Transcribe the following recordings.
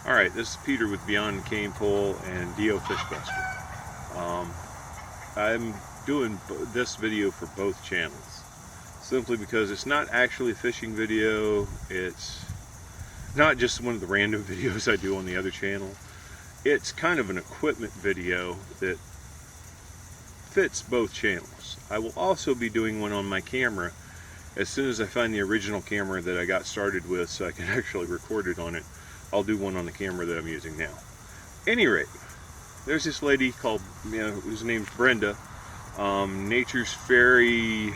Alright, this is Peter with Beyond the Cane Pole and D.O. Fishbuster. I'm doing this video for both channels simply because it's not actually a fishing video. It's not just one of the random videos I do on the other channel. It's kind of an equipment video that fits both channels. I will also be doing one on my camera as soon as I find the original camera that I got started with so I can actually record it on it. I'll do one on the camera that I'm using now. Any rate, there's this lady called, whose name's Brenda. Nature's Fairy,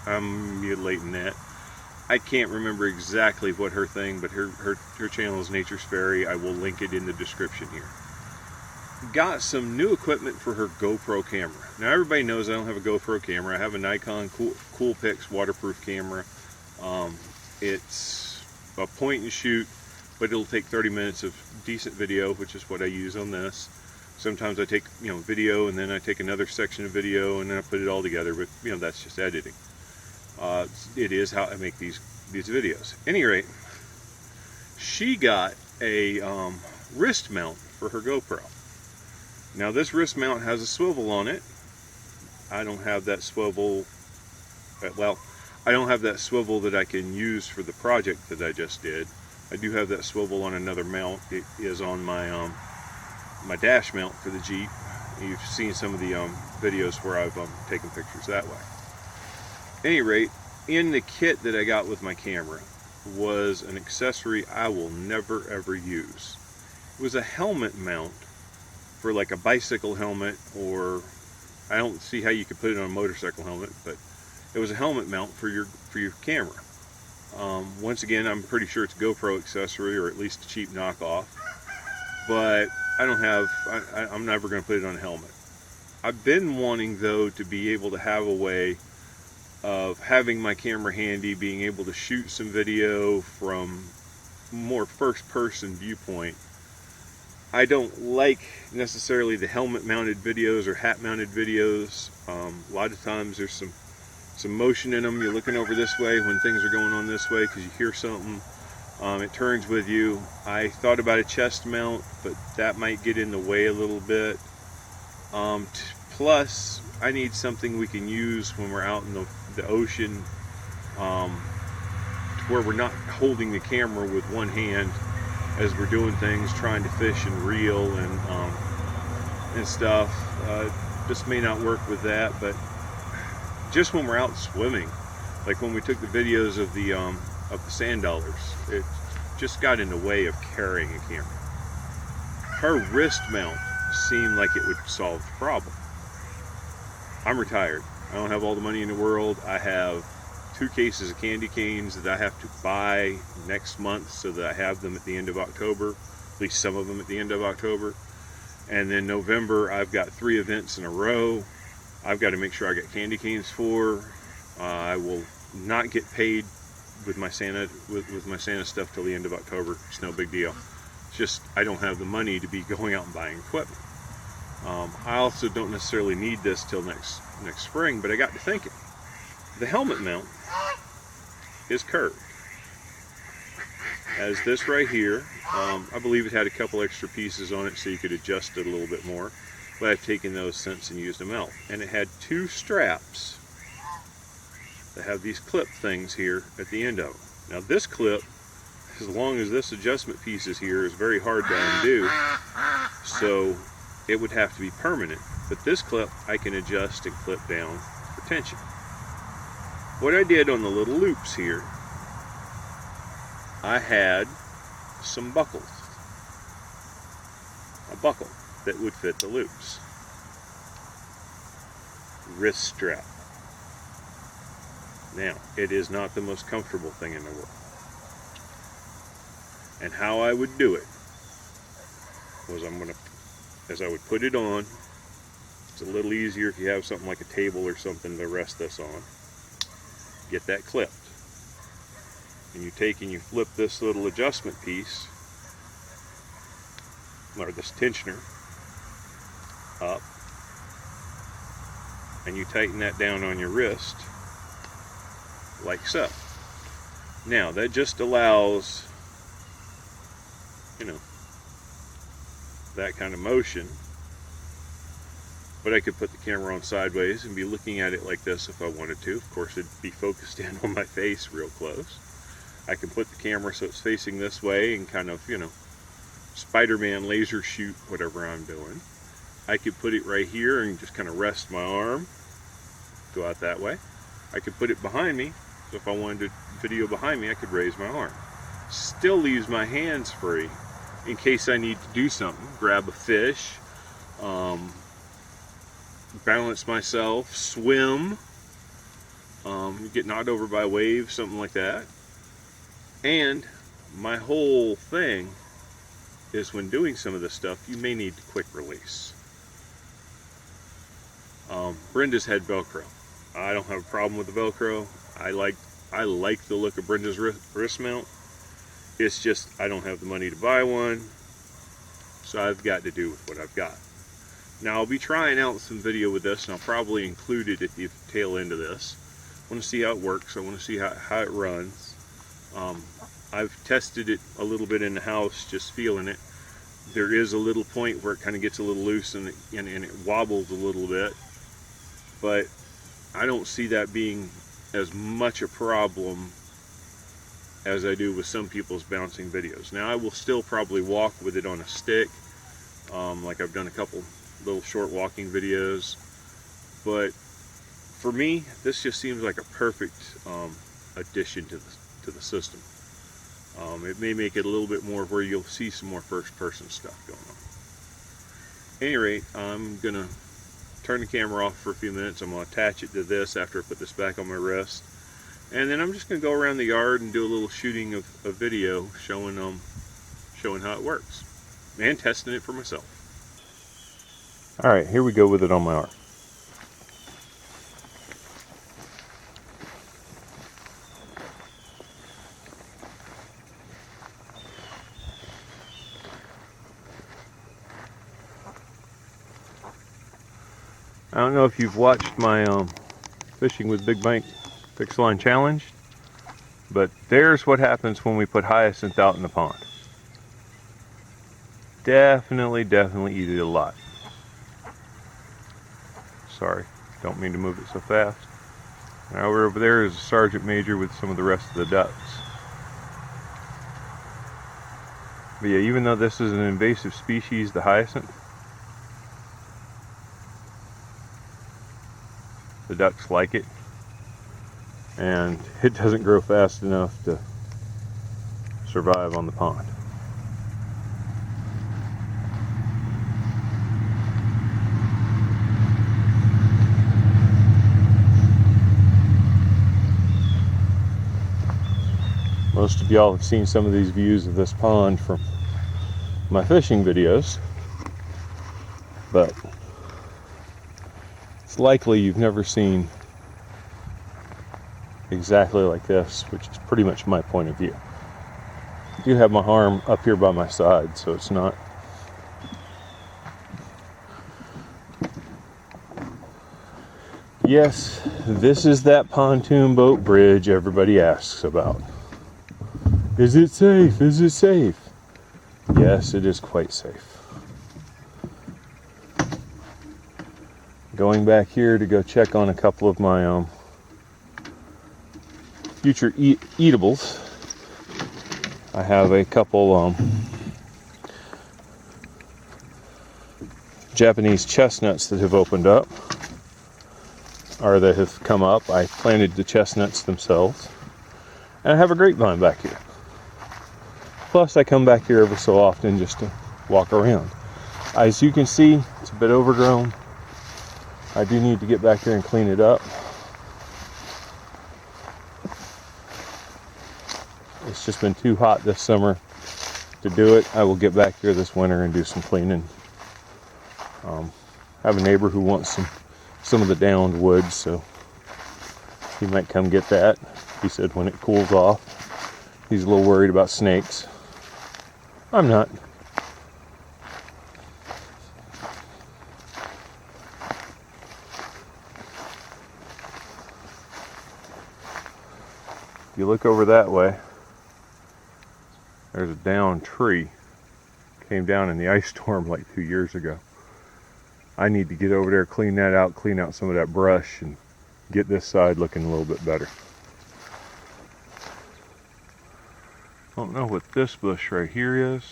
I'm mutilating that. I can't remember exactly what her thing, but her channel is Nature's Fairy. I will link it in the description here. Got some new equipment for her GoPro camera. Now everybody knows I don't have a GoPro camera. I have a Nikon Coolpix waterproof camera. It's a point and shoot, but it'll take 30 minutes of decent video, which is what I use on this. Sometimes I take video and then I take another section of video and then I put it all together, but that's just editing. It is how I make these videos. At any rate, she got a wrist mount for her GoPro. Now this wrist mount has a swivel on it. I don't have that swivel, I don't have that swivel that I can use for the project that I just did. I do have that swivel on another mount. It is on my my dash mount for the Jeep. You've seen some of the videos where I've taken pictures that way. At any rate, in the kit that I got with my camera was an accessory I will never ever use. It was a helmet mount for like a bicycle helmet, or I don't see how you could put it on a motorcycle helmet, but it was a helmet mount for your camera. Once again, I'm pretty sure it's a GoPro accessory, or at least a cheap knockoff, but I don't have, I'm never going to put it on a helmet. I've been wanting though to be able to have a way of having my camera handy, being able to shoot some video from more first-person viewpoint. I don't like necessarily the helmet mounted videos or hat mounted videos. A lot of times there's some motion in them. You're looking over this way when things are going on this way because you hear something. It turns with you. I thought about a chest mount, but that might get in the way a little bit. Plus, I need something we can use when we're out in the ocean, where we're not holding the camera with one hand as we're doing things, trying to fish and reel and stuff. This may not work with that, but just when we're out swimming, like when we took the videos of the sand dollars, it just got in the way of carrying a camera. Her wrist mount seemed like it would solve the problem. I'm retired. I don't have all the money in the world. I have 2 cases of candy canes that I have to buy next month so that I have them at the end of October, at least some of them at the end of October. And then November, I've got 3 events in a row I've got to make sure I get candy canes for. I will not get paid with my Santa stuff till the end of October. It's no big deal. It's just I don't have the money to be going out and buying equipment. I also don't necessarily need this till next spring, but I got to thinking. The helmet mount is curved. As this right here, I believe it had a couple extra pieces on it so you could adjust it a little bit more, but I've taken those since and used them out. And it had 2 straps that have these clip things here at the end of them. Now this clip, as long as this adjustment piece is here, is very hard to undo, so it would have to be permanent. But this clip I can adjust and clip down for tension. What I did on the little loops here, I had some buckles. A buckle that would fit the loops. Wrist strap. Now, it is not the most comfortable thing in the world. And how I would do it was as I would put it on, it's a little easier if you have something like a table or something to rest this on. Get that clipped. And you take and you flip this little adjustment piece, or this tensioner, up, and you tighten that down on your wrist, like so. Now, that just allows you know, that kind of motion. But I could put the camera on sideways and be looking at it like this if I wanted to. Of course, it'd be focused in on my face real close. I can put the camera so it's facing this way and kind of, you know, Spider-Man laser shoot whatever I'm doing. I could put it right here and just kind of rest my arm, go out that way. I could put it behind me, so if I wanted to video behind me, I could raise my arm. Still leaves my hands free in case I need to do something, grab a fish, balance myself, swim, get knocked over by a wave, something like that. And my whole thing is when doing some of this stuff, you may need quick release. Brenda's had Velcro. I don't have a problem with the Velcro. I like the look of Brenda's wrist mount. It's just I don't have the money to buy one, so I've got to do with what I've got. Now I'll be trying out some video with this, and I'll probably include it at the tail end of this. I want to see how it works. I want to see how it runs. I've tested it a little bit in the house, just feeling it. There is a little point where it kind of gets a little loose and it wobbles a little bit, but I don't see that being as much a problem as I do with some people's bouncing videos. Now I will still probably walk with it on a stick, like I've done a couple little short walking videos, but for me this just seems like a perfect addition to the system. It may make it a little bit more where you'll see some more first-person stuff going on. At any rate, I'm gonna turn the camera off for a few minutes. I'm gonna attach it to this after I put this back on my wrist, and then I'm just gonna go around the yard and do a little shooting of a video showing how it works and testing it for myself. All right, here we go with it on my arm. I don't know if you've watched my Fishing with Big Bank Fixed Line Challenge, but there's what happens when we put hyacinth out in the pond. Definitely eat it a lot. Sorry, don't mean to move it so fast. Now over there is a sergeant major with some of the rest of the ducks. But yeah, even though this is an invasive species, the hyacinth, the ducks like it, and it doesn't grow fast enough to survive on the pond. Most of y'all have seen some of these views of this pond from my fishing videos, but it's likely you've never seen exactly like this, which is pretty much my point of view. I do have my arm up here by my side, so it's not yes, this is that pontoon boat bridge everybody asks about. Is it safe? Is it safe? Yes, it is quite safe. Going back here to go check on a couple of my future eatables. I have a couple Japanese chestnuts that have opened up, or that have come up. I planted the chestnuts themselves, and I have a grapevine back here. Plus I come back here every so often just to walk around. As you can see, it's a bit overgrown. I do need to get back there and clean it up. It's just been too hot this summer to do it. I will get back here this winter and do some cleaning. I have a neighbor who wants some of the downed wood, so he might come get that. He said when it cools off. He's a little worried about snakes. I'm not. If you look over that way, there's a downed tree. came down in the ice storm like 2 years ago. I need to get over there, clean that out, clean out some of that brush, and get this side looking a little bit better. Don't know what this bush right here is,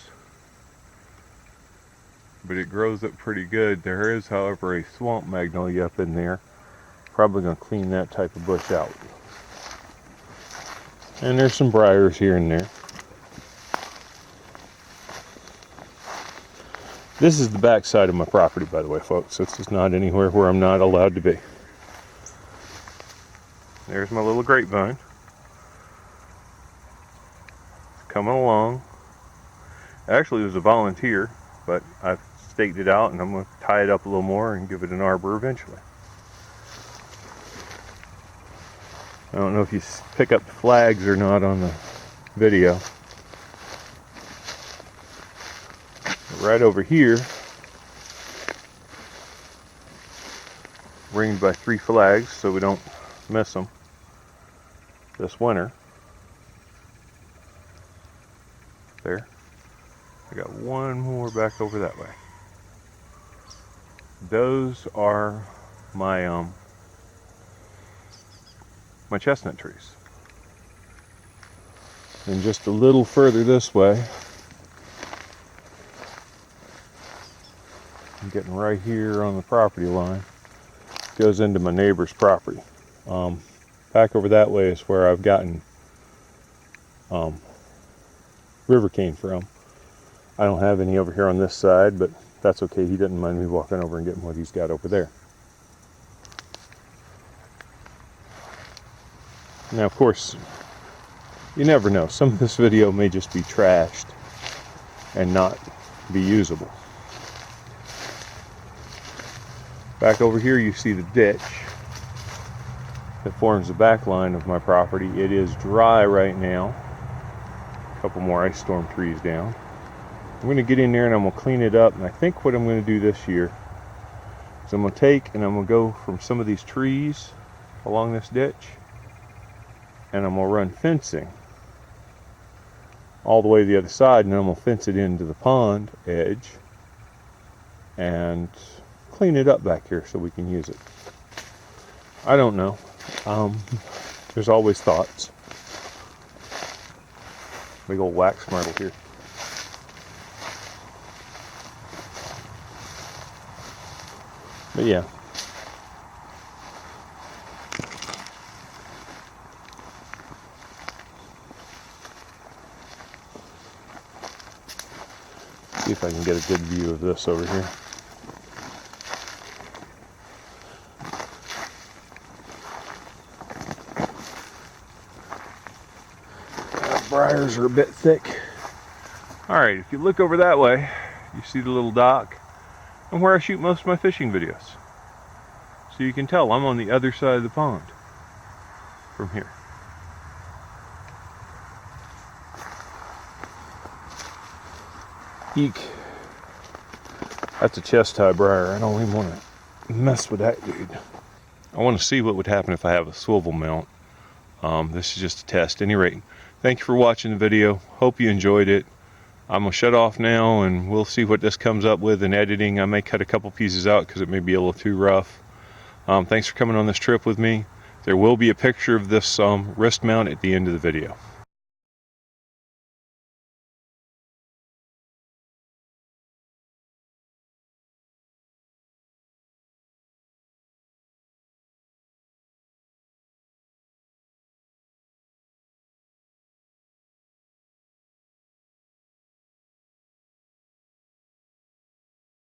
but it grows up pretty good. There is, however, a swamp magnolia up in there. Probably going to clean that type of bush out. And there's some briars here and there. This is the back side of my property, by the way, folks. This is not anywhere where I'm not allowed to be. There's my little grapevine. Coming along. Actually, it was a volunteer, but I've staked it out and I'm going to tie it up a little more and give it an arbor eventually. I don't know if you pick up the flags or not on the video. Right over here, ringed by 3 flags so we don't miss them this winter. There. I got one more back over that way. Those are my my chestnut trees. And just a little further this way, I'm getting right here on the property line, goes into my neighbor's property. Back over that way is where I've gotten river cane from. I don't have any over here on this side, but that's okay. He didn't mind me walking over and getting what he's got over there. Now, of course, you never know. Some of this video may just be trashed and not be usable. Back over here you see the ditch that forms the back line of my property. It is dry right now. A couple more ice storm trees down. I'm going to get in there and I'm going to clean it up, and I think what I'm going to do this year is I'm going to take and I'm going to go from some of these trees along this ditch and I'm going to run fencing all the way to the other side, and then I'm going to fence it into the pond edge and clean it up back here so we can use it. I don't know. There's always thoughts. Big old wax myrtle here. But yeah. See if I can get a good view of this over here. Briars are a bit thick. Alright, if you look over that way, you see the little dock and where I shoot most of my fishing videos. So you can tell I'm on the other side of the pond from here. Eek. That's a chest-high briar. I don't even want to mess with that dude. I want to see what would happen if I have a swivel mount. This is just a test. At any rate, thank you for watching the video. Hope you enjoyed it. I'm going to shut off now and we'll see what this comes up with in editing. I may cut a couple pieces out because it may be a little too rough. Thanks for coming on this trip with me. There will be a picture of this wrist mount at the end of the video.